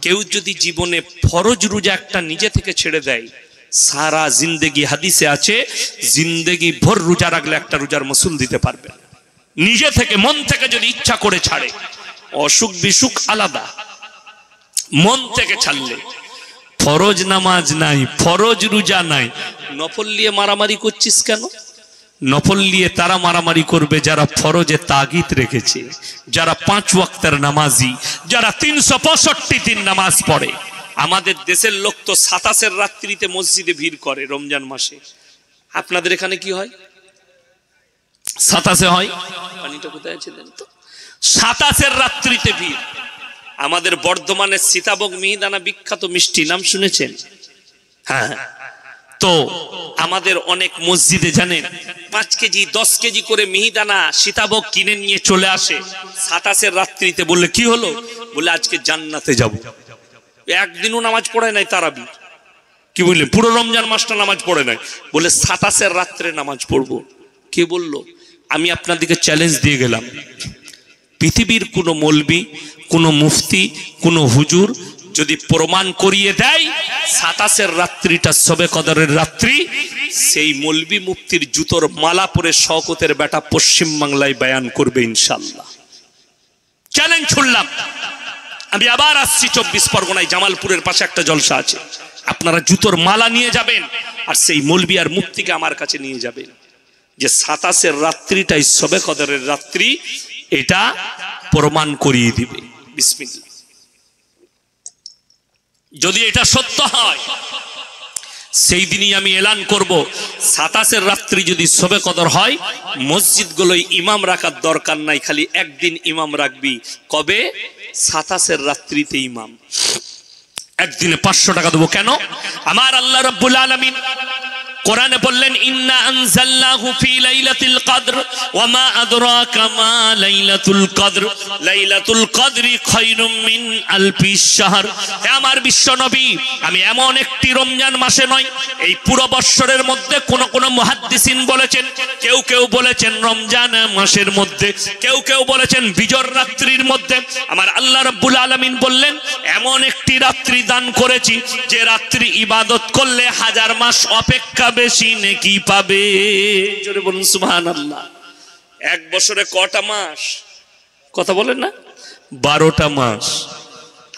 কেউ যদি জীবনে ফরজ রোজা একটা নিজে থেকে ছেড়ে দেয়, সারা জিন্দেগি, হাদিসে আছে, জিন্দেগি ভর রোজা রাখলে একটা রোজার মাসুল দিতে পারবে। নিজে থেকে মন থেকে যদি ইচ্ছা করে ছাড়ে, অসুখ বিসুখ আলাদা, মন থেকে ছাড়লে। ফরজ নামাজ নাই, ফরজ রোজা নাই, নফল নিয়ে মারামারি করছিস কেন? নফল নিয়ে তারা মারামারি করবে যারা ফরজে তাগিদ রেখেছে, যারা 5 ওয়াক্তের নামাজি, যারা 365 দিন নামাজ পড়ে। আমাদের দেশের লোক তো 27 রাত্রিতে মসজিদে ভিড় করে রমজান মাসে। আপনাদের এখানে কি হয়? 27 হয়? পানিটা কোথায় আছে দেন তো? 27 রাত্রিতে ভিড়। আমাদের বর্ধমানের সীতাভোগ মিহিদানা বিখ্যাত মিষ্টি, নাম শুনেছেন? হ্যাঁ। তো আমাদের অনেক মসজিদে জানেন 5 কেজি 10 কেজি করে মিহিদানা সীতাভোগ কিনে নিয়ে চলে আসে 27 রাত্রিতে। বললে কি হলো? বলে আজকে জান্নাতে যাব। একদিনও নামাজ পড়ে নাই তারাবি। কি বললেন? পুরো রমজান মাসটা নামাজ পড়ে নাই। বলে 27 রাত্রে নামাজ পড়বো। কে বললো? আমি আপনাদেরকে চ্যালেঞ্জ দিয়ে গেলাম, পৃথিবীর কোনো মৌলবি, কোনো মুফতি, কোনো হুজুর যদি প্রমাণ করিয়ে দেয় 27 রাত্রিটা শবে কদরের রাত্রি, সেই মৌলবি মুফতির জুতোর মালা পরে শওকতের বেটা পশ্চিম বাংলায় বয়ান করবে ইনশাআল্লাহ। চ্যালেঞ্জ ছুড়লাম। আমি আবার আসছি 24 পরগনায়, জামালপুরের পাশে একটা জলসা আছে। আপনারা জুতোর মালা নিয়ে যাবেন আর সেই মৌলবি আর মুফতিকে আমার কাছে নিয়ে যাবেন, যে 27 রাত্রিটাই শবে কদরের রাত্রি, এটা প্রমাণ করিয়ে দিবে। বিসমিল্লাহ। যদি এটা সত্য হয়, সেই দিনই আমি এলান করব 27 রাত্রি যদি শবে কদর হয়, মসজিদগুলোয় ইমাম রাখার দরকার নাই, খালি একদিন ইমাম রাখবি। কবে? 27 রাত্রিতে ইমাম। একদিনে 500 টাকা দেবো। কেন? আমার আল্লাহ রাব্বুল আলামিন কোরআনে বললেন, ইন্না আনজালনাহু ফি লাইলাতুল কদর ওয়া মা আদরাকা মা লাইলাতুল কদর লাইলাতুল কদরি খায়রুম মিন আলফি শাহর। হে আমার বিশ্ব নবী, আমি এমন একটি রমজান মাসে নয়, এই পুরো বৎসরের মধ্যে কোন মুহাদ্দিসিন বলেছেন, কেউ বলেছেন রমজান মাসের মধ্যে, কেউ বলেছেন বিজর রাত্রির মধ্যে। আমার আল্লাহ রাব্বুল আলামিন বললেন, এমন একটি রাত্রি দান করেছি যে রাত্রি ইবাদত করলে 1000 মাস অপেক্ষা বেশি নেকি পাবে। জোরে বলুন সুবহানাল্লাহ। 1 বছরে কটা মাস? কথা বলেন না? 12টা মাস।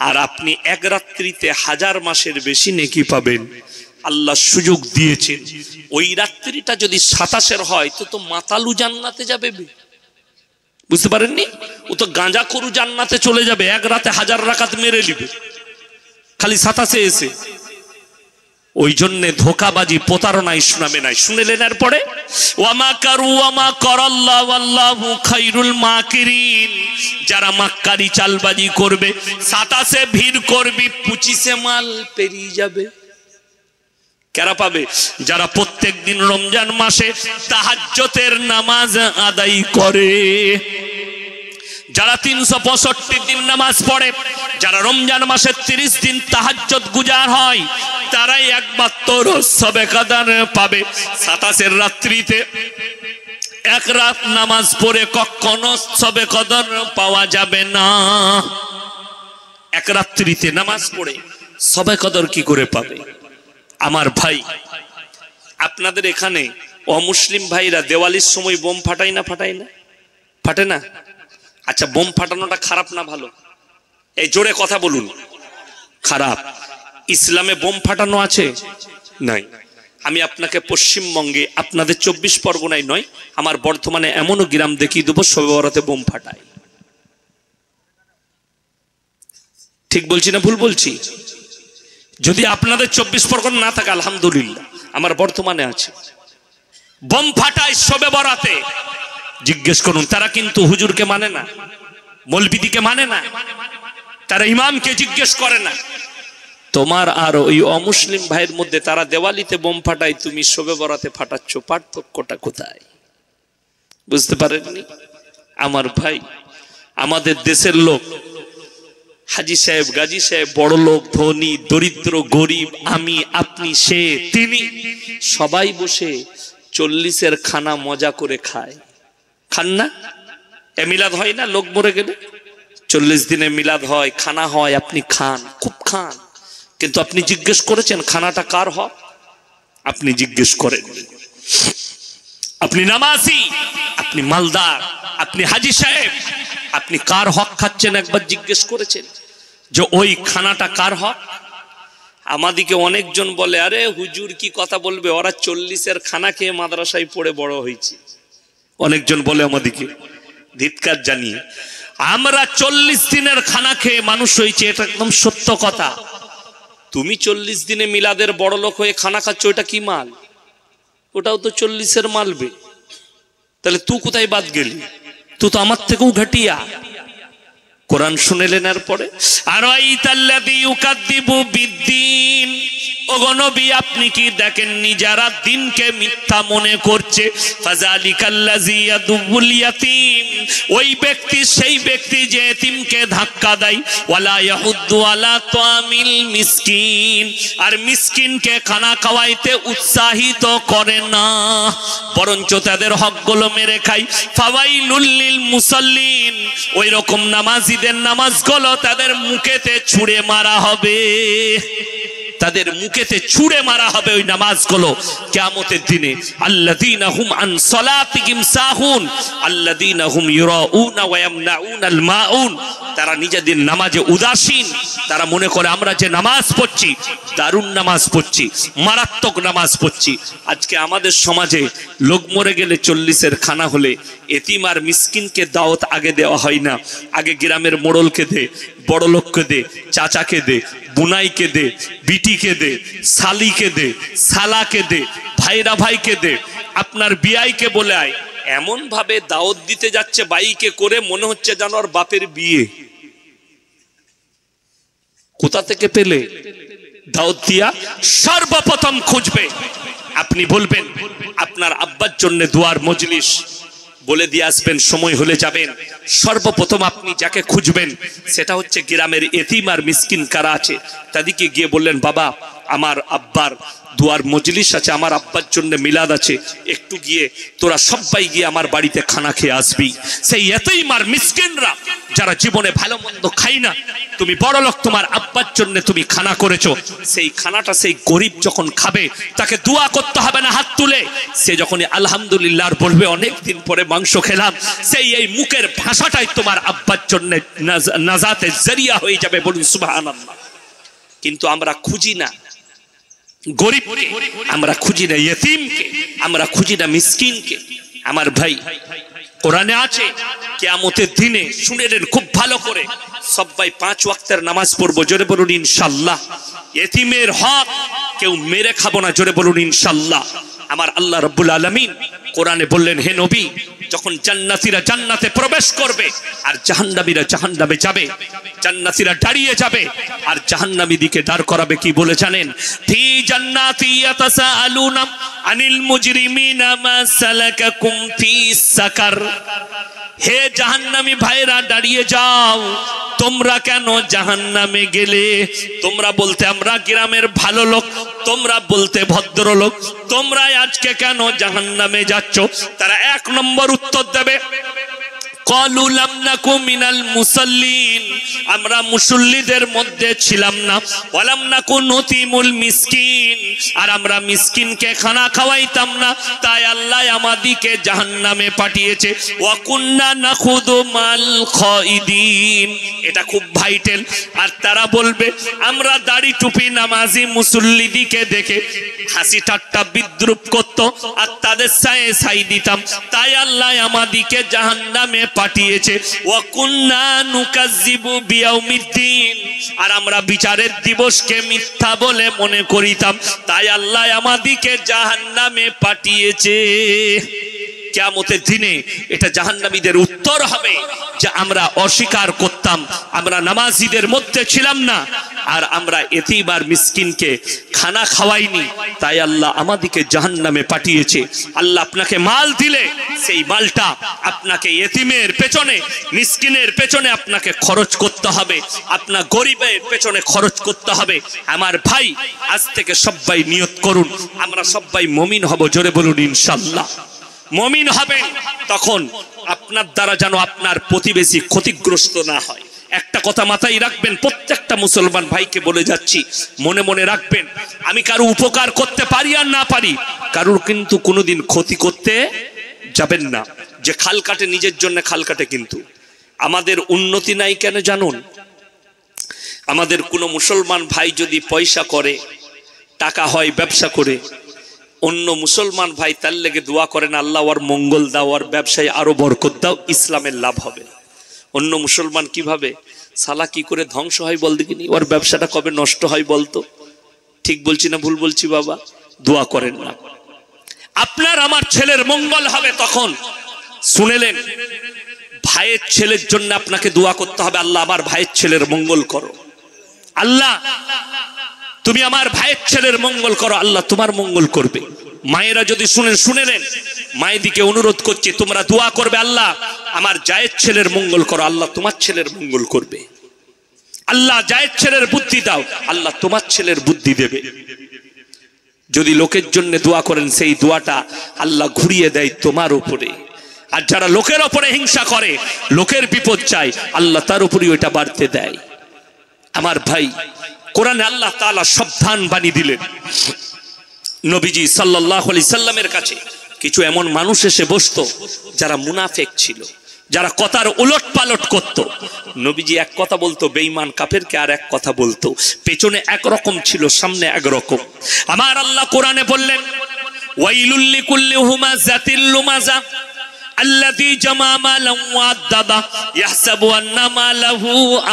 আর আপনি এক রাত্রিতে 1000 মাসের বেশি নেকি পাবেন। আল্লাহ সুযোগ দিয়েছেন। ওই রাত্রিটা যদি 27 হয় তো মাতালু জান্নাতে যাবে। বুঝতে পারেননি? ও তো গাঁজা করু জান্নাতে চলে যাবে, এক রাতে 1000 রাকাত মেরে নিবে খালি 27 এসে। ওই জন্য ধোকাবাজি প্রতারণায় শোনাবে নাই। শুনেলেন এরপরে, ওয়ামা কারু ওয়ামা করাল্লাহু আল্লাহু খায়রুল মাকিরিন। যারা মাক্কারি চালবাজি করবে, 27 ভিড় করবি, 25 মাল পেরিয়ে যাবে। কারা পাবে? যারা প্রত্যেক দিন রমজান মাসে তাহাজ্জুদের নামাজ আদায় করে, যারা 365 দিন নামাজ পড়ে, যারা রমজান মাসে 30 দিন তাহাজ্জুদ গুজার হয়, তারাই একমাত্র শবে কদর পাবে। 27 রাত্রিতে এক রাত নামাজ পড়ে কখনো শবে কদর পাওয়া যাবে না। এক রাত্রিতে নামাজ পড়ে শবে কদর কি করে পাবে? আমার ভাই, আপনাদের এখানে অমুসলিম ভাইরা দেওয়ালির সময় বোম ফাটায় না? ফাটে না? আচ্ছা, বোম ফাটানোটা খারাপ না ভালো? এই জোরে কথা বলুন। খারাপ। ইসলামে বোম ফাটানো আছে? নাই। আমি আপনাকে পশ্চিমবঙ্গে, আপনাদের 24 পরগনায় নয়, আমার বর্ধমানে এমনও গ্রাম দেখিয়ে দেবো শবে বরাতে বোম ফাটায়। ঠিক বলছি না ভুল বলছি? যদি আপনাদের 24 পরগনা না থাকে, আলহামদুলিল্লাহ, আমার বর্ধমানে আছে। বোম ফাটায় শবে বরাতে। জিজ্ঞেস করুন, তারা কিন্তু হুজুরকে মানে না, মৌলবিদিকে মানে না, তারা ইমামকে জিজ্ঞেস করে না। তোমার আর ওই অমুসলিম ভাইয়ের মধ্যে তারা দেওয়ালিতে বোম ফাটায়, তুমি শবে বরাতে ফাটাচ্ছ, পার্থক্যটা কোথায়? বুঝতে পারেননি? আমার ভাই, আমাদের দেশের লোক, হাজি সাহেব, গাজী সাহেব, বড় লোক, ধনী, দরিদ্র, গরিব, আমি, আপনি, সে, তিনি, সবাই বসে 40-এর খানা মজা করে খায়। খান না? এ মিলাদ হয় না? লোক মরে গেলে 40 দিনে মিলাদ হয়, খানা হয়, আপনি খান, খুব খান, কিন্তু আপনি জিজ্ঞেস করেছেন খানাটা কার হক? আপনি জিজ্ঞেস করেন। আপনি নামাজি, আপনি মালদার, আপনি হাজি সাহেব, আপনি কার হক খাচ্ছেন একবার জিজ্ঞেস করেছেন যে ওই খানাটা কার হক? আমাদিকে অনেকজন বলে, আরে হুজুর কি কথা বলবে, ওরা 40-এর খানা খেয়ে মাদ্রাসায় পড়ে বড় হয়েছে। অনেকজন বলে আমাদিকে, ধিক্কার জানিয়ে। আমরা 40 দিনের খানা খেয়ে মানুষ হয়েছে, এটা একদম সত্য কথা। তুমি 40 দিনে মিলাদের বড় লোক হয়ে খানা খাচ্ছ, ওটা কি মাল? ওটাও তো 40-এর মালবে। তাহলে তুই কোথায় বাদ গেলি? তুই তো আমার থেকেও ঘাটিয়া। কোরআন শুনেলেন এরপরে, আর আইতাল্লাযী ইউকাযযিবু বিদ্দীন, ওগো নবী আপনি কি দেখেননি যারা দিনকে মিথ্যা মনে করছে? ফাযালিকাল্লাযী ইয়াদুল ইয়াতীম, ওই ব্যক্তি সেই ব্যক্তি যে এতিমকে ধাক্কা দেয়। ওয়ালা ইয়াহুদ্দু আলা তামিল মিসকিন, আর মিসকিনকে খানা খাওয়াইতে উৎসাহিত করে না, বরঞ্চ তাদের হকগুলো মেরে খায়। ফাওয়াইলুল লিল মুসাল্লিন, ওই রকম নামাজীদের নামাজগুলো তাদের মুখেতে ছুঁড়ে মারা হবে, তাদের মুখেতে ছুঁড়ে মারা হবে ওই নামাজগুলো কিয়ামতের দিনে। আল্লাযীনা হুম আন সালাতিহিম সাহুন আল্লাযীনা হুম ইউরাউনা ওয়া ইয়ামনাউনাল মাউন, তারা নিজেদের নামাজে উদাসীন। তারা মনে করে আমরা যে নামাজ পড়ছি দারুণ নামাজ পড়ছি, মারাত্মক নামাজ পড়ছি। আজকে আমাদের সমাজে লোক মরে গেলে 40-এর খানা হলে এতিম আর মিসকিনকে দাওয়াত আগে দেওয়া হয় না, আগে গ্রামের মোড়লকে দে, বড় লোককে দে, চাচাকে দে, বুনাইকে দে, বিটিকে দে, শালিকে দে, শালাকে দে, ভাইরা ভাইকে দে, আপনার বিয়াইকে বলে আয়। এমন ভাবে দাওয়াত দিতে যাচ্ছে বাইকে করে, মনে হচ্ছে যেন ওর বাপের বিয়ে। কোথা থেকে পেলে? দাওয়াত দিয়া সর্বপ্রথম খুঁজবে। আপনি বলবেন আপনার আব্বার জন্য দুয়ার মজলিস, বলে দিয়ে আসবেন, সময় হলে যাবেন। সর্বপ্রথম আপনি যাকে খুঁজবেন সেটা হচ্ছে গ্রামের এতিম আর মিসকিন কারা আছে, তাদেরকে গিয়ে বললেন, বাবা আমার আব্বার দুয়ার মজলিস আছে, আমার আব্বার জন্য মিলাদ আছে, একটু গিয়ে তোরা সবাই গিয়ে আমার বাড়িতে খানা খেয়ে আসবি। সেই এতিম আর মিসকিনরা যারা জীবনে ভালো মন্দ খাই না, তুমি বড় লোক, তোমার আব্বার জন্য তুমি খানা করেছো, সেই খানাটা সেই গরিব যখন খাবে তাকে দোয়া করতে হবে না হাত তুলে। সে যখনই আলহামদুলিল্লাহ বলবে অনেক দিন পরে মাংস খেলাম, সেই এই মুখের ভাষাটাই তোমার আব্বার জন্য নাজাতের জরিয়া হয়ে যাবে। বলুন সুবহানাল্লাহ। কিন্তু আমরা খুঁজি না গরিবকে, আমরা খুঁজি না ইতিমকে, আমরা খুঁজি না মিসকিনকে। আমার ভাই, কোরআনে আছে কিয়ামতের দিনে, শুনে নেন খুব ভালো করে, সবাই 5 ওয়াক্তের নামাজ পড়বো, জোরে বলুন ইনশাআল্লাহ। ইতিমের হক কেউ মেরে খাবো না, জোরে বলুন ইনশাআল্লাহ। আমার আল্লাহ রাব্বুল আলামিন কোরআনে বললেন, হে নবী, যখন জান্নাতীরা জান্নাতে প্রবেশ করবে আর জাহান্নামীরা জাহান্নামে যাবে, জান্নাতীরা দাঁড়িয়ে যাবে আর জাহান্নামী দিকে দাঁড় করাবে, কি বলে জানেন? ফি জান্নাতি ইয়াতাসাআলুনা আনিল মুজরিমিনা মা সালাকাকুম ফিস সাকার। হে জাহান্নামী ভাইরা দাঁড়িয়ে যাও, তোমরা কেন জাহান্নামে গেলে? তোমরা বলতে আমরা গ্রামের ভালো লোক, তোমরা বলতে ভদ্রলোক, তোমরা আজকে কেন জাহান্নামে যাচ্ছ? তারা 1 নম্বর উত্তর দেবে, ক্বালু লাম নাকু মিনাল মুসাল্লিন, আমরা মুসল্লিদের মধ্যে ছিলাম না। ওয়ালাম নাকু নুতিমুল মিসকিন, আর আমরা মিসকিনকে খানা খাওয়াইতাম না, তাই আল্লাহ আমাদিকে জাহান্নামে পাঠিয়েছে। ওয়া কুন্না নাখুদু মাল খাইদিন, এটা খুব ভাইটাল। আর তারা বলবে আমরা দাড়ি টুপি নামাজি মুসল্লিদিকে দেখে হাসি ঠাট্টা বিদ্রুপ করত আর তাদের সায়ে সাই দিতাম, তাই আল্লাহ আমাদিকে জাহান্নামে পাঠিয়েছে। ওয়া কুন্না নুকাজ্জিবু বিয়াউমিদ্দিন, আর আমরা বিচারের দিবসকে মিথ্যা বলে মনে করিতাম, তাই আল্লাহ আমাদিকে জাহান্নামে পাঠিয়েছে। কিয়ামতের দিনে এটা জাহান্নামীদের উত্তর হবে যে আমরা অস্বীকার করতাম, আমরা নামাজীদের মধ্যে ছিলাম না, আর আমরা এতিম আর মিসকিনকে খানা খাওয়াইনি, তাই আল্লাহ আমাদেরকে জাহান্নামে পাঠিয়েছে। আল্লাহ আপনাকে মাল দিলে সেই মালটা আপনাকে এতিমের পেছনে, মিসকিনের পেছনে আপনাকে খরচ করতে হবে, আপনার গরিবের পেছনে খরচ করতে হবে। আমার ভাই, আজ থেকে সবাই নিয়ত করুন আমরা সবাই মুমিন হব, জোরে বলুন ইনশাআল্লাহ। মুমিন হবেন তখন আপনার দ্বারা যেন আপনার প্রতিবেশী ক্ষতিগ্রস্ত না হয়। একটা কথা মাথায় রাখবেন, প্রত্যেকটা মুসলমান ভাইকে বলে যাচ্ছি, মনে মনে রাখবেন, আমি কারো উপকার করতে পারি আর না পারি, কারোর কিন্তু কোনোদিন ক্ষতি করতে যাবেন না। যে খাল কাটে নিজের জন্য খাল কাটে, কিন্তু আমাদের উন্নতি নাই কেন জানুন? আমাদের কোনো মুসলমান ভাই যদি পয়সা করে, টাকা হয়, ব্যবসা করে, অন্য মুসলমান ভাই তার লেগে দোয়া করেন, আল্লাহ ওর মঙ্গল দাও, ওর ব্যবসায় আরো বরকত দাও, ইসলামের লাভ হবে। অন্য মুসলমান কিভাবে সালা কি করে ধ্বংস হয় বল দেখিনি, ওর ব্যবসাটা কবে নষ্ট হয় বলতো? ঠিক বলছি না ভুল বলছি বাবা? দোয়া করেন না। আপনার আমার ছেলের মঙ্গল হবে তখন শুনেলেন, ভাইয়ের ছেলের জন্য আপনাকে দোয়া করতে হবে, আল্লাহ আমার ভাইয়ের ছেলের মঙ্গল করো, আল্লাহ তুমি আমার ভাইয়ের ছেলের মঙ্গল করো, আল্লাহ তোমার মঙ্গল করবে। মায়েরা যদি শুনেলেন, মায়েদিকে অনুরোধ করছে, তোমরা দোয়া করবে, আল্লাহ আমার জায়ের ছেলের মঙ্গল করো, আল্লাহ তোমার ছেলের মঙ্গল করবে। আল্লাহ জায়ের ছেলের বুদ্ধি দাও, আল্লাহ তোমার ছেলের বুদ্ধি দেবে। যদি লোকের জন্য দোয়া করেন, সেই দোয়াটা আল্লাহ ঘুরিয়ে দেয় তোমার উপরে। আর যারা লোকের উপরে হিংসা করে, লোকের বিপদ চায়, আল্লাহ তার উপরই ওইটা বাড়তে দেয়। আমার ভাই, কোরআনে আল্লাহ তাআলা সাবধান বাণী দিলেন। নবীজি সাল্লাল্লাহু আলাইহি সাল্লামের কাছে কিছু এমন মানুষ এসে বসতো যারা মুনাফিক ছিল, যারা কথার উলট পালট করত। নবীজি এক কথা বলতো বেঈমান কাফেরকে, আর এক কথা বলতো, পেছনে একরকম ছিল, সামনে একরকম। আমার আল্লাহ কোরআনে বললেন, ওয়াইলুল লিকুল্লি হুমাযাতিল লুমাযা الذي جمع مالا وعدده يحسب أن ماله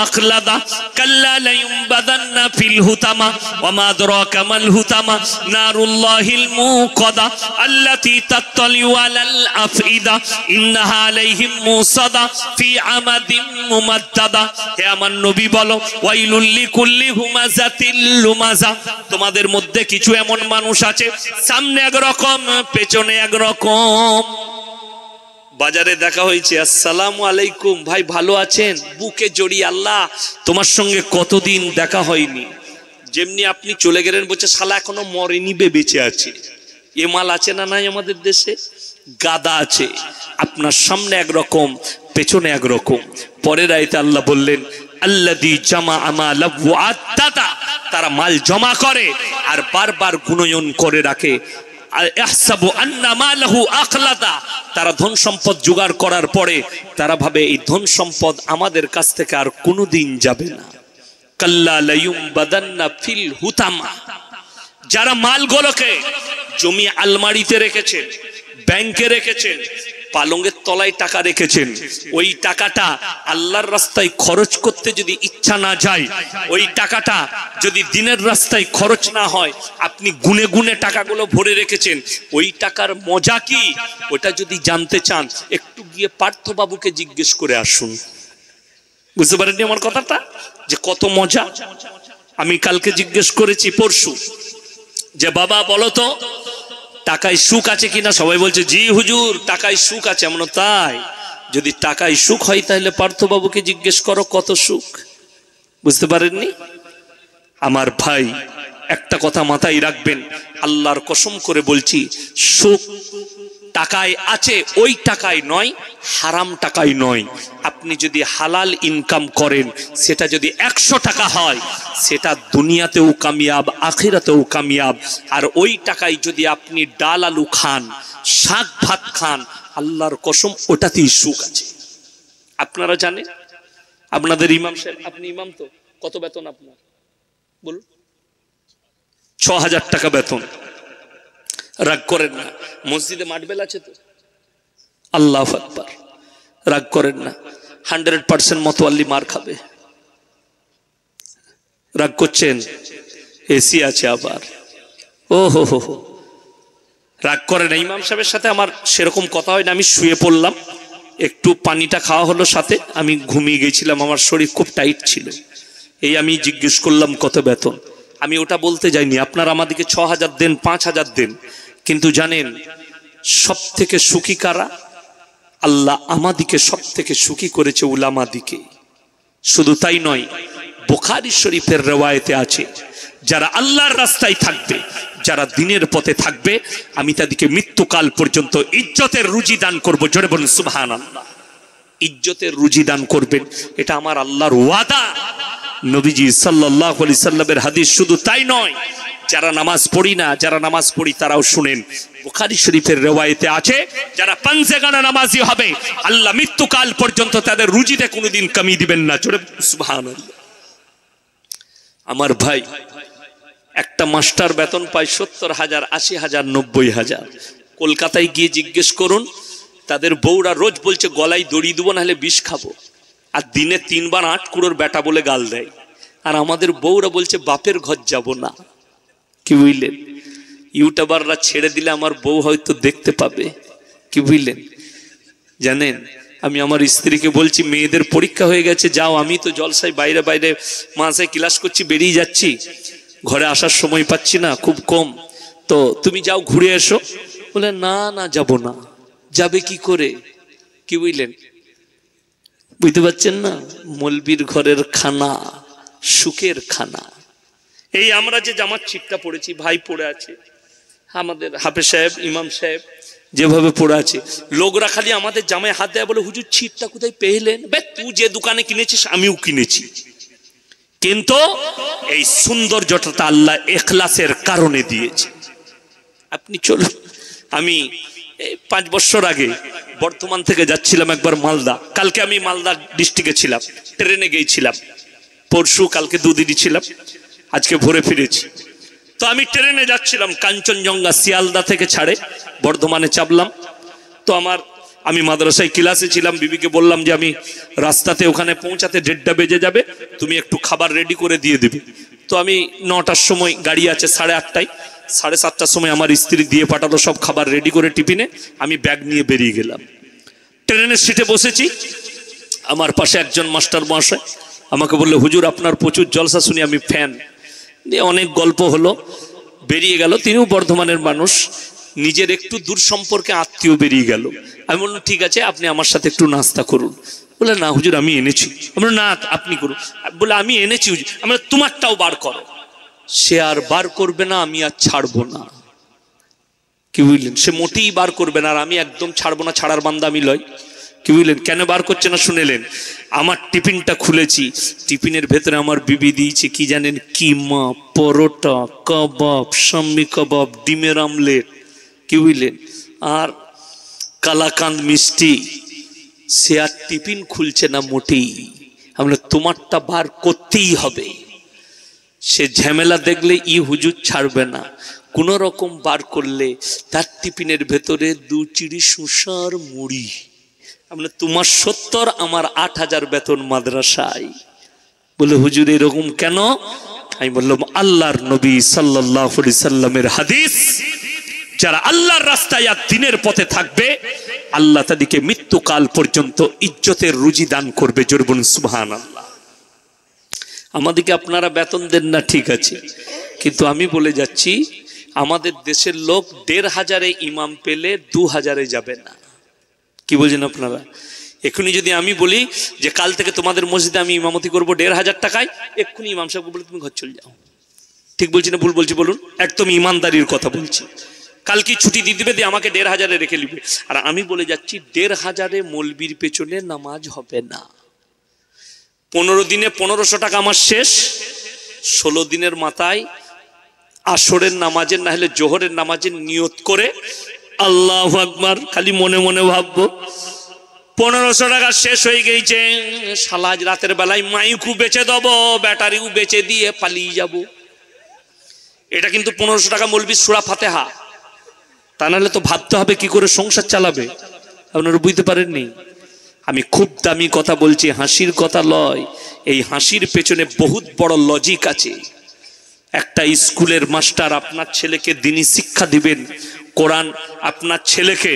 أخلده كلا لينبذن في الحطمة وما أدراك ما الحطمة نار الله الموقدة التي تطلع على الأفئدة إنها عليهم موصدة في عمد ممددة। হে আমার নবী বলো, ওয়াইলুল লিকুল্লি হুমাযাতিল লুমাযা, তোমাদের মধ্যে কিছু এমন মানুষ আছে, সামনে একরকম, পেছনে একরকম। বাজারে দেখা হয়েছে, আসসালামু আলাইকুম ভাই, ভালো আছেন? বুকে জড়িয়ে, আল্লাহ তোমার সঙ্গে কতদিন দেখা হয়নি। যেমনি আপনি চলে গেলেন, বলছে শালা এখনো মরেনি, বেঁচে আছে। এ মাল আছে না নাই আমাদের দেশে? গাদা আছে। আপনার সামনে একরকম, পেছনে একরকম। পরের আয়াতে আল্লাহ বললেন, আল্লাযী জামা আমালাহু ওয়া আদ্দাদা, তারা মাল জমা করে আর বারবার গুণয়ন করে রাখে। তারা ধন সম্পদ জোগাড় করার পরে তারা ভাবে এই ধন সম্পদ আমাদের কাছ থেকে আর কোনোদিন যাবে না। কাল্লা লায়ুমবাদান্না ফিল হুতামা, যারা মালগুলোকে জমি আলমারিতে রেখেছেন, ব্যাংকে রেখেছেন, পালঙ্গের তলায় টাকা রেখেছেন, ওই টাকাটা আল্লাহর রাস্তায় খরচ করতে যদি ইচ্ছা না যায়, ওই টাকাটা যদি দিনের রাস্তায় খরচ না হয়, আপনি গুনে গুনে টাকাগুলো ভরে রেখেছেন, ওই টাকার মজা কি, ওটা যদি জানতে চান একটু গিয়ে পার্থবাবুকে জিজ্ঞেস করে আসুন। বুঝতে পারেননি আমার কথাটা, যে কত মজা? আমি কালকে জিজ্ঞেস করেছি, পরশু, যে বাবা বলো তো টাকায় সুখ আছে কিনা? সবাই বলছে জি হুজুর টাকায় সুখ আছে। এমন তাই? যদি টাকায় সুখ হয় তাহলে পার্থবাবুকে জিজ্ঞেস করো কত সুখ। বুঝতে পারেননি? আমার ভাই, একটা কথা মাথায় রাখবেন, আল্লাহর কসম করে বলছি, সুখ টাকায় আছে, ওই টাকায় নয়, হারাম টাকায় নয়। আপনি যদি হালাল ইনকাম করেন, সেটা যদি 100 টাকা হয়, সেটা দুনিয়াতেও কামিয়াব, আখিরাতেও কামিয়াব। আর ওই টাকায় যদি আপনি ডাল আলু খান, শাক ভাত খান, আল্লাহর কসম ওটাতেই সুখ আছে। আপনারা জানেন, আপনাদের ইমাম সাহেব, আপনি ইমাম তো, কত বেতন আপনার বলুন? 6000 টাকা বেতন। রাগ করেন না, মসজিদে মাঠবেল আছে তো, আল্লাহু আকবার, রাগ করেন না। 100% মতওয়াল্লি মার খাবে। রাগ করছেন? এসি আছে আবার, ও হো হো হো, রাগ করে না। ইমাম সাহেবের সাথে আমার সেরকম কথা হয় না, আমি শুয়ে পড়লাম, একটু পানিটা খাওয়া হলো, সাথে আমি ঘুমিয়ে গেছিলাম, আমার শরীর খুব টাইট ছিল। এই আমি জিজ্ঞেস করলাম কত বেতন। আমি ওটা বলতে যাইনি, আপনারা আমাদেরকে 6000 দেন, 5000 দেন, কিন্তু জানেন সব থেকে সুখী কারা? আল্লাহ আমাদিকে সব থেকে সুখী করেছে উলামাদিকে। শুধু তাই নয়, বুখারী শরীফের রওয়ায়েতে আছে, যারা আল্লাহর রাস্তায় থাকবে, যারা দিনের পথে থাকবে, আমি তাদেরকে মৃত্যুকাল পর্যন্ত ইজ্জতের রুজি দান করব। জোরে বলুন সুবহানাল্লাহ। ইজ্জতের রুজি দান করবেন, এটা আমার আল্লাহর ওয়াদা। নবীজি সাল্লাল্লাহু আলাইহি সাল্লামের হাদিস। শুধু তাই নয়, যারা নামাজ পড়ি না, যারা নামাজ পড়ি তারাও শুনেন, বুখারী শরীফের রিওয়ায়েতে আছে, যারা পাঞ্জেগানা নামাজি হবে আল্লাহ মৃত্যুকাল পর্যন্ত তাদের রুজিতে কোনোদিন কমি দিবেন না। জোরে সুবহানাল্লাহ। আমার ভাই, একটা মাস্টার বেতন পায় 70,000, 80,000, 90,000। কলকাতায় গিয়ে জিজ্ঞেস করুন, তাদের বউরা রোজ বলছে গলায় দড়ি দেবো নাহলে বিষ খাবো, আর দিনে 3 বার 8 কুড়োর বেটা বলে গাল দেয়। আর আমাদের বউরা বলছে বাপের ঘর যাব না। কি বুঝলেন? ইউটিউবাররা ছেড়ে দিলে আমার বউ হয়তো দেখতে পাবে। কি বুঝলেন? জানেন, আমি আমার স্ত্রীকে বলছি মেয়েদের পরীক্ষা হয়ে গেছে, যাও, আমি তো জলসায় বাইরে বাইরে মাসে ক্লাস করছি, বেরিয়ে যাচ্ছি, ঘরে আসার সময় পাচ্ছি না, খুব কম, তো তুমি যাও ঘুরে এসো। বলে না না, যাব না। যাবে কি করে? কি বুঝলেন? বুঝতে পারছেন না? মলবির ঘরের খানা সুখের খানা। এই আমরা যে জামার ছিটটা পড়েছি, ভাই পড়ে আছে, আমাদের হাফেজ সাহেব, ইমাম সাহেব যেভাবে পড়ে আছে, লোকরা খালি আমাদের জামায় হাত দেয়, বলে হুজুর ছিটটা কোথায় পেলেন? বে তুই যে দোকানে কিনেছিস আমিও কিনেছি, কিন্তু এই সৌন্দর্যটা আল্লাহ ইখলাসের কারণে দিয়েছে। আপনি চলুন, আমি 5 বছর আগে বর্ধমান থেকে যাচ্ছিলাম একবার মালদা। কালকে আমি মালদা ডিস্ট্রিক্টে ছিলাম, ট্রেনে গিয়েছিলাম। পরশু কালকে 2 দিনই ছিলাম, আজকে ভোরে ফিরেছি। তো আমি ট্রেনে যাচ্ছিলাম, কাঞ্চনজঙ্ঘা শিয়ালদা থেকে ছাড়ে, বর্ধমানে চাপলাম। তো আমি মাদ্রাসায় ক্লাসে ছিলাম, বিবিকে বললাম যে আমি রাস্তাতে ওখানে পৌঁছাতে 1:30 বেজে যাবে, তুমি একটু খাবার রেডি করে দিয়ে দেবে। তো আমি 9টার সময়, গাড়ি আছে 8:30টায়, 7:30টার সময় আমার স্ত্রী দিয়ে পাঠালো সব খাবার রেডি করে টিফিনে। আমি ব্যাগ নিয়ে বেরিয়ে গেলাম, ট্রেনের সিটে বসেছি। আমার পাশে একজন মাস্টার মহাশয় আমাকে বললো, হুজুর আপনার প্রচুর জলসা শুনি, আমি ফ্যান। দিয়ে অনেক গল্প হলো, বেরিয়ে গেল। তিনিও বর্ধমানের মানুষ, নিজের একটু দূর সম্পর্কে আত্মীয় বেরিয়ে গেল। আমি বললাম ঠিক আছে, আপনি আমার সাথে একটু নাস্তা করুন। বলে না হুজুর আমি এনেছি। আমি বললাম না আপনি করুন। বলে আমি এনেছি হুজুর। আমি তোমারটাও বার করো। সে আর বার করবে না, আমি আর ছাড়বো না। কি বুঝলেন? সে মোটেই বার করবে না, আর আমি একদম ছাড়বো না, ছাড়ার বান্দা আমি লয়। কি বুঝলেন? কেন বার করছে না শুনেলেন? আমার টিফিনটা খুলেছি, টিফিনের ভেতরে আমার বিবি দিয়েছে কি জানেন? কিমা, পরোটা, কাবাব, শাম্মি কাবাব, ডিমের আমলেট। কি বুঝলেন? আর কালাকান্দ মিষ্টি। সে আর টিফিন খুলছে না মোটেই। আমরা তোমারটা বার করতেই হবে। সে ঝামেলা দেখলে হুজুর ছাড়বে না, কোন রকম বার করলে তার টিফিনের ভেতরে 2 চিড়ি সুসার মুড়ি। আমরা তোমার 70, আমার 8,000 বেতন মাদ্রাসায়। বলে হুজুর এরকম কেন? আমি বললাম আল্লাহর নবী সাল্লাল্লাহু আলাইহি সাল্লামের হাদিস, যারা আল্লাহর রাস্তায় আর দ্বীনের পথে থাকবে আল্লাহ তাদেরকে মৃত্যুকাল পর্যন্ত ইজ্জতের রুজি দান করবে। জোরে বলুন সুবহানাল্লাহ। আমাদেরকে আপনারা বেতন দেন না ঠিক আছে, কিন্তু আমি বলে যাচ্ছি আমাদের দেশের লোক 1,500-এ ইমাম পেলে 2,000-এ যাবে না। কি বলছেন আপনারা? এক্ষুনি যদি আমি বলি যে কাল থেকে তোমাদের মসজিদে আমি ইমামতি করবো 1,500 টাকায়, এক্ষুনি ইমাম সাহেব বলে তুমি ঘর চলে যাও। ঠিক বলছি না ভুল বলছি বলুন? একদম ইমানদারির কথা বলছি। কালকে ছুটি দিয়ে দিবে, দিয়ে আমাকে 1,500-এ রেখে নিবে। আর আমি বলে যাচ্ছি 1,500-এ মৌলবীর পেছনে নামাজ হবে না। 15 দিনে 1500 টাকা আমার শেষ। 16 দিনের মাথায় আসরের নামাজের না হলে জোহরের নামাজের নিয়ত করে আল্লাহু আকবার খালি মনে মনে ভাববো 1500 টাকা শেষ হয়ে গেছে, শালা আজ রাতের বেলায় মাইকু বেচে দেবো, ব্যাটারিও বেচে দিয়ে পালিয়ে যাব। এটা কিন্তু 1500 টাকা মৌলবী সূরা ফাতিহা। তা নাহলে তো ভাবতে হবে কি করে সংসার চালাবে। আপনারা বুঝতে পারেননি? আমি খুব দামি কথা বলছি, হাসির কথা লয়। এই হাসির পেছনে বহুত বড় লজিক আছে। একটা স্কুলের মাস্টার আপনার ছেলেকে দ্বীনি শিক্ষা দিবেন, কোরআন আপনার ছেলেকে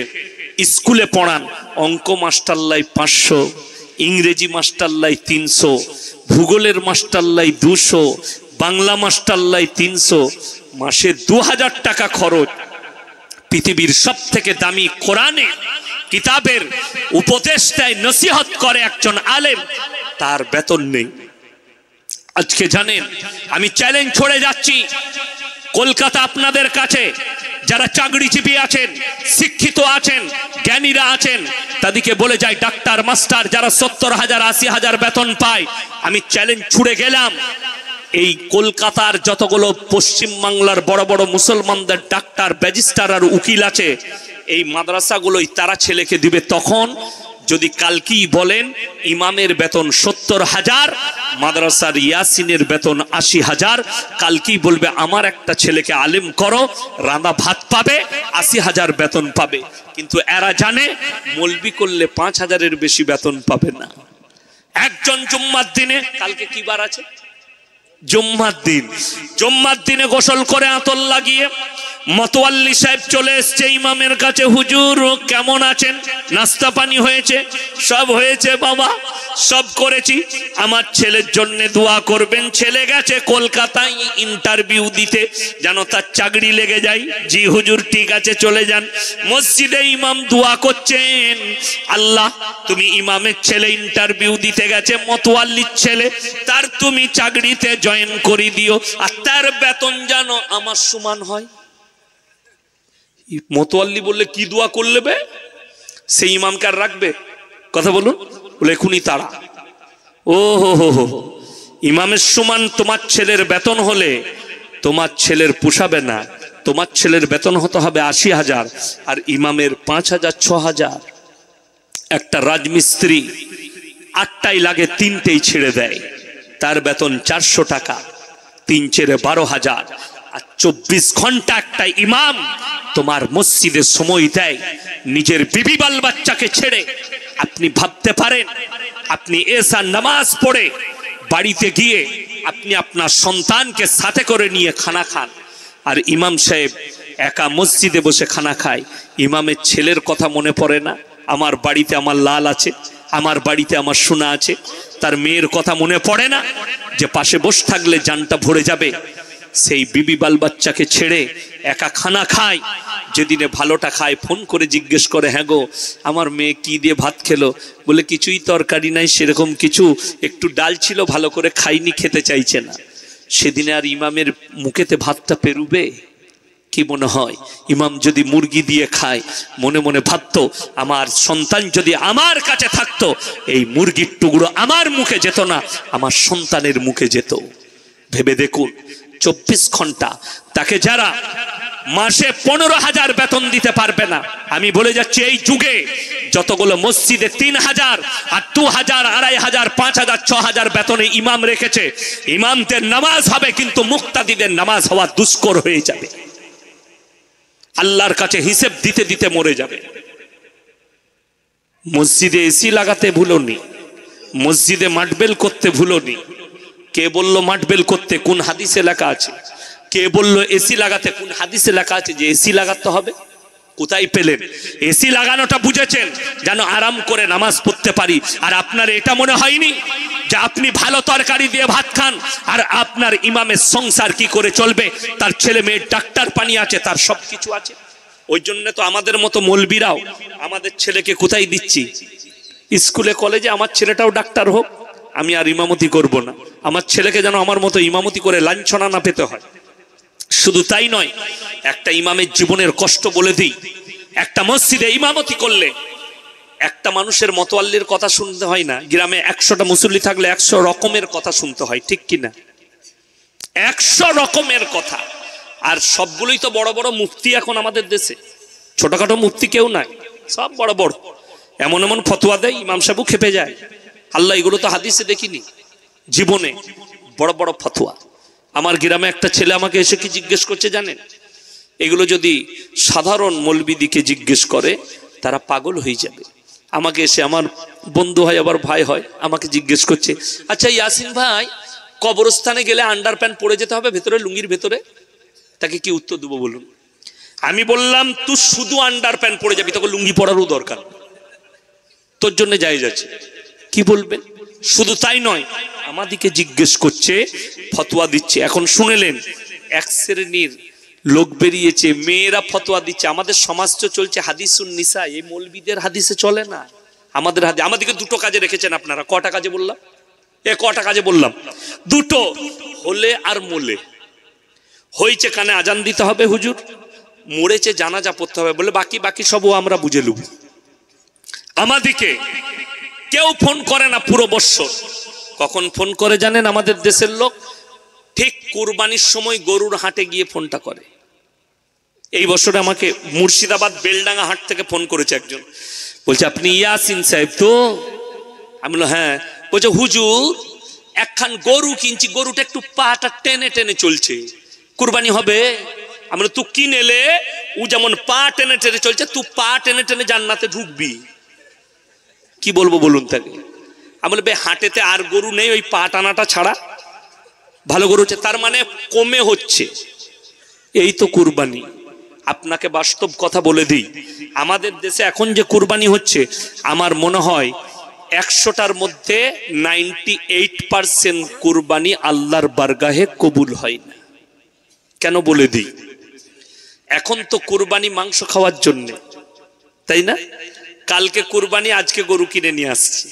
স্কুলে পড়ান, অঙ্ক মাস্টার লাই 500, ইংরেজি মাস্টার লাই 300, ভূগোলের মাস্টার লাই 200, বাংলা মাস্টার লাই 300, মাসে 2000 টাকা খরচ। পৃথিবীর সব থেকে দামি কোরআনে কিতাবের উপদেশ দেয়, নসিহত করে একজন আলেম, তার বেতন নেই। আজকে জানেন আমি চ্যালেঞ্জ ছড়ে যাচ্ছি, কলকাতা আপনাদের কাছে যারা চাকরিজীবী আছেন, শিক্ষিত আছেন, জ্ঞানীরা আছেন, তাদেরকে বলে যায় ডাক্তার মাস্টার যারা 70,000 80,000 বেতন পায়, আমি চ্যালেঞ্জ ছুড়ে গেলাম, এই কলকাতার যতগুলো পশ্চিম বাংলার বড় বড় মুসলমানদের ডাক্তার ব্যারিস্টার আর উকিল আছে, এই মাদ্রাসাগুলোই তারা ছেলেকে দিবে। তখন যদি কালকেই বলেন ইমামের বেতন 70,000, মাদ্রাসার ইয়াসিনের বেতন 80,000, কালকেই বলবে আমার একটা ছেলেকে আলেম করো, রান্না ভাত পাবে, 80,000 বেতন পাবে। কিন্তু এরা জানে মলবি করলে 5,000-এর বেশি বেতন পাবে না। একজন জুম্মার দিনে, কালকে কি বার আছে? জুম্মার দিন। জুম্মার দিনে গোসল করে আতর লাগিয়ে মতোয়াল্লি সাহেব চলে এসছে ইমামের কাছে, হুজুর কেমন আছেন? নাস্তা পানি হয়েছে? সব হয়েছে বাবা, সব করেছি, আমার ছেলের জন্য দোয়া করবেন, ছেলে গেছে কলকাতায় ইন্টারভিউ দিতে, যেন তার চাকরি লেগে যায়। জি হুজুর ঠিক আছে চলে যান। মসজিদে ইমাম দোয়া করছেন, আল্লাহ তুমি ইমামের ছেলে ইন্টারভিউ দিতে গেছে, মতোয়াল্লির ছেলে, তার তুমি চাকরিতে জয়েন করে দিও, আর তার বেতন যেন আমার সমান হয়। মতোয়াল্লি বললে কি দোয়া করলে বে? সেই ইমামকে আর রাখবে? কথা বলুন। বলে এখুনি তারা, ও হো, ইমামের সমান তোমার ছেলের বেতন হলে তোমার ছেলের পোষাবে না, তোমার ছেলের বেতন হতে হবে 80,000, আর ইমামের 5,000 6,000। একটা রাজমিস্ত্রি 8টাই লাগে 3টেই ছেড়ে দেয়, তার বেতন 400 টাকা, 3 ছেড়ে 12,000। আর 24 ঘন্টা একটা ইমাম তোমার মসজিদে সময় দেয়, নিজের বিবি বাল বাচ্চাকে ছেড়ে। আপনি ভাবতে পারেন আপনি এসা নামাজ পড়ে বাড়িতে গিয়ে আপনি আপনার সন্তানকে সাথে করে নিয়ে খানা খান, আর ইমাম সাহেব একা মসজিদে বসে খানা খায়, ইমামের ছেলের কথা মনে পড়ে না? আমার বাড়িতে আমার লাল আছে, আমার বাড়িতে আমার সোনা আছে, তার মেয়ের কথা মনে পড়ে না যে পাশে বসে থাকলে জানটা ভরে যাবে? সেই বিবি বাল বাচ্চাকে ছেড়ে একা খানা খায়, যেদিনে ভালোটা খায় ফোন করে জিজ্ঞেস করে, হ্যাঁ গো আমার মেয়ে কি দিয়ে ভাত খেলো? বলে কিছুই তরকারি নাই, সেরকম কিছু, একটু ডাল ছিল ভালো করে খাইনি, খেতে চাইছে না। সেদিনে আর ইমামের মুখেতে ভাতটা পেরুবে? কি মনে হয়? ইমাম যদি মুরগি দিয়ে খায়, মনে মনে ভাবতো আমার সন্তান যদি আমার কাছে থাকতো, এই মুরগির টুকরো আমার মুখে যেত না, আমার সন্তানের মুখে যেত। ভেবে দেখুন 24 ঘন্টা, তাকে যারা মাসে 15,000 বেতন দিতে পারবে না, আমি বলে যাচ্ছি এই যুগে যতগুলো মসজিদে 3,000 আর 2,000 2,500 5,000 6,000 বেতনে ইমাম রেখেছে, ইমামদের নামাজ হবে কিন্তু মুক্তাদিদের নামাজ হওয়া দুষ্কর হয়ে যাবে, আল্লাহর কাছে হিসেব দিতে দিতে মরে যাবে। মসজিদে এসি লাগাতে ভুলোনি, মসজিদে মাটবেল করতে ভুলোনি। কে বললো মাটবেল করতে? কোন হাদিসে লেখা আছে? কে বললো এসি লাগাতে? কোন হাদিসে লেখা আছে যে এসি লাগাতে হবে? কোথায় পেলেন? এসি লাগানোটা বুঝেছেন যেন আরাম করে নামাজ পড়তে পারি, আর আপনার এটা মনে হয়নি যে আপনি ভালো তরকারি দিয়ে ভাত খান, আর আপনার ইমামের সংসার কি করে চলবে? তার ছেলে মেয়ের ডাক্তার পানি আছে, তার সব কিছু আছে। ওই জন্য তো আমাদের মতো মৌলবীরাও আমাদের ছেলেকে কোথায় দিচ্ছি? স্কুলে কলেজে আমার ছেলেটাও ডাক্তার হোক, আমি আর ইমামতি করব না, আমার ছেলেকে যেন আমার মতো ইমামতি করে লাঞ্ছনা না পেতে হয়। শুধু তাই নয়, একটা ইমামের জীবনের কষ্ট বলে দিই। একটা মসজিদে ইমামতি করলে একটা মানুষের মতোয়াল্লির কথা শুনতে হয় না, গ্রামে 100টা মুসল্লি থাকলে 100 রকমের কথা শুনতে হয়, ঠিক কিনা? 100 রকমের কথা। আর সবগুলোই তো বড় বড় মুফতি এখন আমাদের দেশে, ছোটখাটো মুফতি কেউ নাই, সব বড় বড়। এমন এমন ফতোয়া দেয় ইমাম সাহেব খেপে যায়, আল্লাহ এগুলো তো হাদিসে দেখিনি জীবনে, বড় বড় ফতোয়া। আমার গ্রামে একটা ছেলে আমাকে এসে কি জিজ্ঞেস করছে জানেন? এগুলো যদি সাধারণ মৌলবীদিকে জিজ্ঞেস করে তারা পাগল হয়ে যাবে। আমাকে এসে, আমার বন্ধু হয় আবার ভাই হয়, আমাকে জিজ্ঞেস করছে, আচ্ছা ইয়াসিন ভাই, কবরস্থানে গেলে আন্ডার প্যান্ট পরে যেতে হবে ভেতরে, লুঙ্গির ভেতরে? তাকে কি উত্তর দেবো বলুন? আমি বললাম তুই শুধু আন্ডার প্যান্ট পরে যাবি, তোকে লুঙ্গি পরারও দরকার, তোর জন্য জায়েজ আছে। কি বলবেন? শুধু তাই নয়, আমাদিকে জিজ্ঞেস করছে, ফতোয়া দিচ্ছে। এখন শুনেলেন, এক শ্রেণীর লোক বেরিয়েছে, মেয়েরা ফতোয়া দিচ্ছে। আমাদের সমাজ তো চলছে হাদিসুন নিসা, এই মৌলবীদের হাদিসে চলে না, আমাদের হাদিস। আমাদেরকে দুটো কাজে রেখেছেন আপনারা, কটা কাজে বললাম? কটা কাজে বললাম? দুটো, হলে আর মোলে। হয়েছে কানে আজান দিতে হবে হুজুর, মরেছে জানাজা পড়তে হবে, বলে বাকি বাকি সবও আমরা বুঝে নেব। আমাদিকে কেউ ফোন করে না পুরো বৎসর। কখন ফোন করে জানেন আমাদের দেশের লোক? ঠিক কুরবানির সময় গরুর হাটে গিয়ে ফোনটা করে। এই বছরে আমাকে মুর্শিদাবাদ বেলডাঙ্গা হাট থেকে ফোন করেছে একজন, বলছে আপনি ইয়াসিন সাহেব তো? আমি বললাম হ্যাঁ। বলছে হুজুর একখান গরু কিনছি, গরুটা একটু পাটা টেনে টেনে চলছে, কুরবানি হবে? আমি বললাম তুই কিনেলে ও যেমন পা টেনে টেনে চলছে, তুই পা টেনে টেনে জান্নাতে ঢুকবি। কি বলবো বলুন তাকে? আমি বলবে হাটেতে আর গরু নেই ওই পা টানাটা ছাড়া, ভালো গরু হচ্ছে, তার মানে কমে হচ্ছে। এই তো কুরবানি। আপনাকে বাস্তব কথা বলে দিই, আমাদের দেশে এখন যে কুরবানি হচ্ছে, আমার মনে হয় 100টার মধ্যে 98% কুরবানি আল্লাহর বারগাহে কবুল হয় না। কেন বলে দিই, এখন তো কুরবানি মাংস খাওয়ার জন্য, তাই না? কালকে কুরবানি, আজকে গরু কিনে নিয়ে আসছি,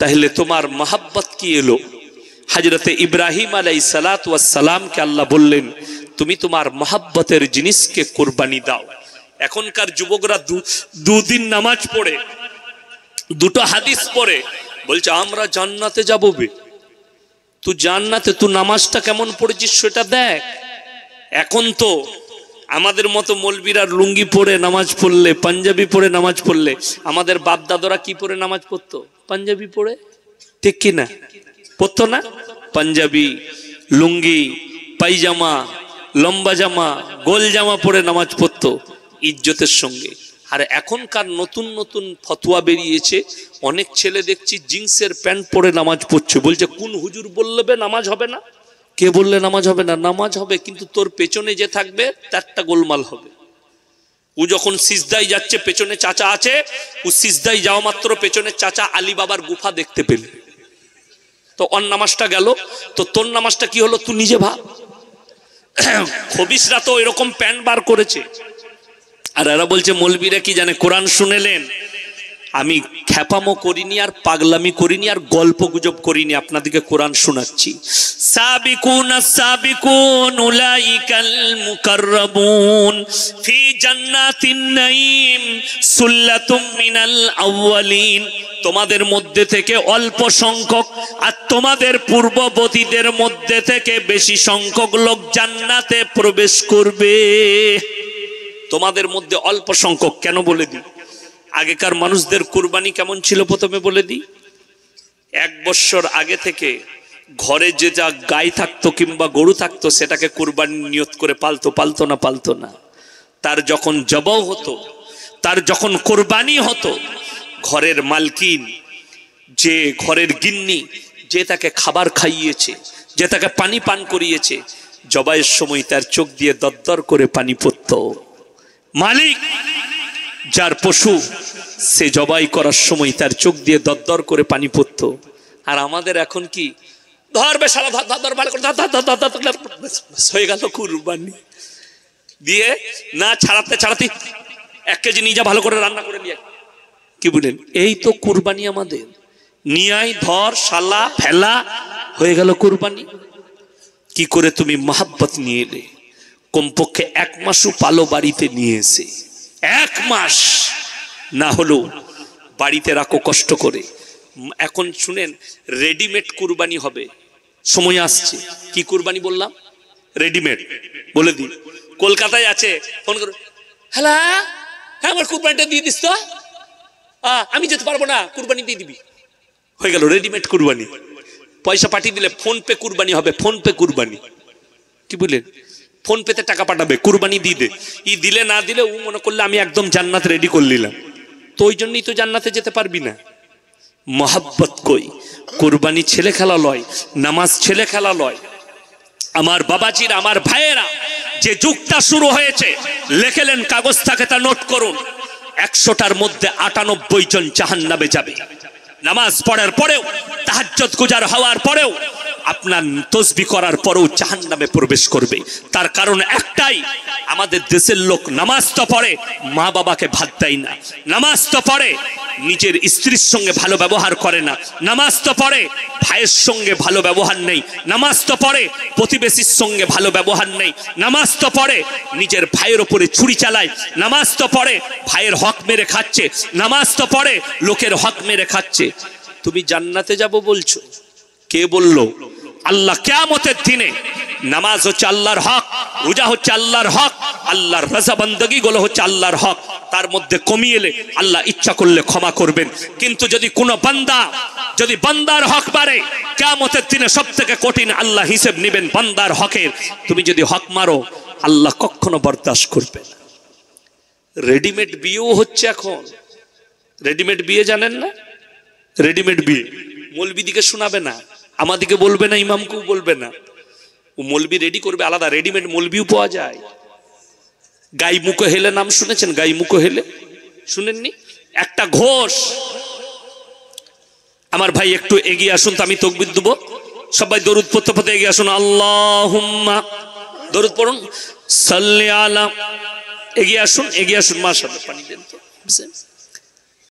তাহলে তোমার মহাব্বত কি এলো? হযরতে ইব্রাহিম আলাইহিস সালাতু ওয়াস সালামকে আল্লাহ বললেন তুমি তোমার মহাব্বতের জিনিসকে কুরবানি দাও। এখনকার যুবকরা দুদিন নামাজ পড়ে, দুটো হাদিস পড়ে, বলছে আমরা জান্নাতে যাবো। বে তুই জান্নাতে, তুই নামাজটা কেমন পড়েছিস সেটা দেখ। এখন তো আমাদের মতো মৌলবীরা লুঙ্গি পরে নামাজ পড়লে, পাঞ্জাবি পরে নামাজ পড়লে, আমাদের বাপ দাদারা কি পরে নামাজ পড়তো? পাঞ্জাবি পরে, ঠিক কি না? পড়তো না? পাঞ্জাবি, লুঙ্গি, পাইজামা, লম্বা জামা, গোল জামা পরে নামাজ পড়তো ইজ্জতের সঙ্গে। আর এখনকার নতুন নতুন ফতোয়া বেরিয়েছে, অনেক ছেলে দেখছি জিন্সের প্যান্ট পরে নামাজ পড়ছে। বলছে কোন হুজুর বললে নামাজ হবে না? কে বললে নামাজ হবে না? নামাজ হবে, কিন্তু তোর পেছনে যে থাকবে তারটা গোলমাল হবে। ও যখন সিজদায় যাচ্ছে, পেছনে চাচা আছে, ও সিজদায় যাওয়া মাত্র পেছনে চাচা আলী বাবার গুফা দেখতে পেল, তো ওর নামাজটা গেল। তো তোর নামাজটা কি হলো তুই নিজে ভাব। খবিসরা তো এরকম প্যান্ট বার করেছে, আর এরা বলছে মৌলবীরা কি জানে, কোরআন শুনেলেন। আমি খ্যাপামো করিনি, আর পাগলামি করিনি, আর গল্প গুজব করিনি, আপনাদেরকে কোরআন শোনাচ্ছি। সাবিকুন সাবিকুন উলাইকাল মুকাররাবুন ফি জান্নাতিন নাঈম সুল্লাতুম মিনাল আউয়ালিন। তোমাদের মধ্যে থেকে অল্প সংখ্যক আর তোমাদের পূর্ববর্তীদের মধ্যে থেকে বেশি সংখ্যক লোক জান্নাতে প্রবেশ করবে। তোমাদের মধ্যে অল্প সংখ্যক কেন বলে দিই? আগেকার মানুষদের কুরবানি কেমন ছিল প্রথমে বলে দিই। 1 বছর আগে থেকে ঘরে যে যা গাই থাকতো কিংবা গরু থাকতো সেটাকে কুরবানি নিয়ত করে পালতো না। তার যখন জবাও হতো, তার যখন কুরবানি হতো, ঘরের মালকিন, যে ঘরের গিন্নি, যে তাকে খাবার খাইয়েছে, যে তাকে পানি পান করিয়েছে, জবাইয়ের সময় তার চোখ দিয়ে দরদর করে পানি পড়তো। মালিক যার পশু, সে জবাই করার সময় তার চোখ দিয়ে দরদর করে পানি পড়তো। আর আমাদের এখন কি, ধরবে শালা, ধর ভালো করে, হয়ে গেল কুরবানি। দিয়ে না ছাড়াতে 1 কেজি নিয়ে যা, ভালো করে রান্না করে নিয়ে, কি বলেন? এই তো কুরবানি আমাদের। নিয়াই ধর শালা ফেলা, হয়ে গেল কুরবানি। কি করে তুমি মহাব্বত নিয়ে এলে? কমপক্ষে 1 মাসও পালো বাড়িতে নিয়ে এসে, 1 মাস না হলো বাড়িতে রাখো কষ্ট করে। এখন শুনেন, রেডিমেড কুরবানি হবে, সময় আসছে। কি কুরবানি বললাম? রেডিমেড। বলে দিই, কলকাতায় আছে, ফোন করো, হ্যালো হ্যাঁ আমার কুরবানিটা দিয়ে দিস তো। আমি যেতে পারবো না, কুরবানি দিয়ে দিবি। হয়ে গেল রেডিমেড কুরবানি। পয়সা পাঠিয়ে দিলে ফোন পে কুরবানি হবে, ফোন পে কুরবানি। কি বললেন? ফোন পেতে টাকা পাঠাবে, কুরবানি দিয়ে দে। ই দিলে না দিলে ও মনে করলে আমি একদম জান্নাত রেডি করে নিলাম, তো ওই জন্যই তো জান্নাতে যেতে পারবি না। মহাব্বত কই? কুরবানি ছেলে খেলা লয়, নামাজ ছেলে খেলা লয়। আমার বাবাজিরা, আমার ভাইয়েরা, যে যুগটা শুরু হয়েছে, লেখেলেন কাগজ থাকে তা নোট করুন, 100টার মধ্যে 98 জন জাহান্নামে যাবে। নামাজ পড়ার পরেও, তাহাজ্জুদ গুজার হওয়ার পরেও, আপনার তসবিহ করার পরেও জাহান্নামে প্রবেশ করবে। তার কারণ একটাই, আমাদের দেশের লোক নামাজ তো পড়ে, মা বাবাকে ভাত দেয় না। নামাজ তো পড়ে, নিজের স্ত্রীর সঙ্গে ভালো ব্যবহার করে না। নামাজ তো পড়ে, ভাইয়ের সঙ্গে ভালো ব্যবহার নেই। নামাজ তো পড়ে, প্রতিবেশীর সঙ্গে ভালো ব্যবহার নেই। নামাজ তো পড়ে, নিজের ভাইয়ের ওপরে ছুরি চালায়। নামাজ তো পড়ে, ভাইয়ের হক মেরে খাচ্ছে। নামাজ তো পড়ে, লোকের হক মেরে খাচ্ছে। তুমি জান্নাতে যাব বলছো? কে বললো? আল্লাহ কিয়ামতের দিনে, নামাজ হচ্ছে আল্লাহর হক, রোজা হচ্ছে আল্লাহর হক, আল্লাহর রাজা বান্দাগি গুলো হচ্ছে আল্লাহর হক। তার মধ্যে কমিয়ে এলে আল্লাহ ইচ্ছা করলে ক্ষমা করবেন। কিন্তু যদি কোনো বান্দা, যদি বান্দার হক বাড়ে, কিয়ামতের দিনে সবথেকে কঠিন আল্লাহ হিসেব নেবেন বান্দার হকের। তুমি যদি হক মারো, আল্লাহ কখনো বরদাস্ত করবে না। রেডিমেড বিয়েও হচ্ছে এখন। রেডিমেড বিয়ে জানেন না? রেডিমেড বিয়ে মৌলবীদিকে শোনাবে না, আমাদিকে বলবে না, ইমামকেও বলবে না। ও মৌলবী রেডি করবে আলাদা। রেডিমেড মৌলবীও পাওয়া যায়। গাই মুখো হেলে নাম শুনেছেন? গাই মুখো হেলে শুনেননি? একটা ঘোষ। আমার ভাই একটু এগিয়ে আসুন তো, আমি তাকবীর দেব। সবাই দরুদ পড়তে পড়তে এগিয়ে আসুন। আল্লাহুম্মা, দরুদ পড়ুন। সাল্লি আলা, এগিয়ে আসুন, এগিয়ে আসুন। মাশাআল্লাহ, পানি দেন তো।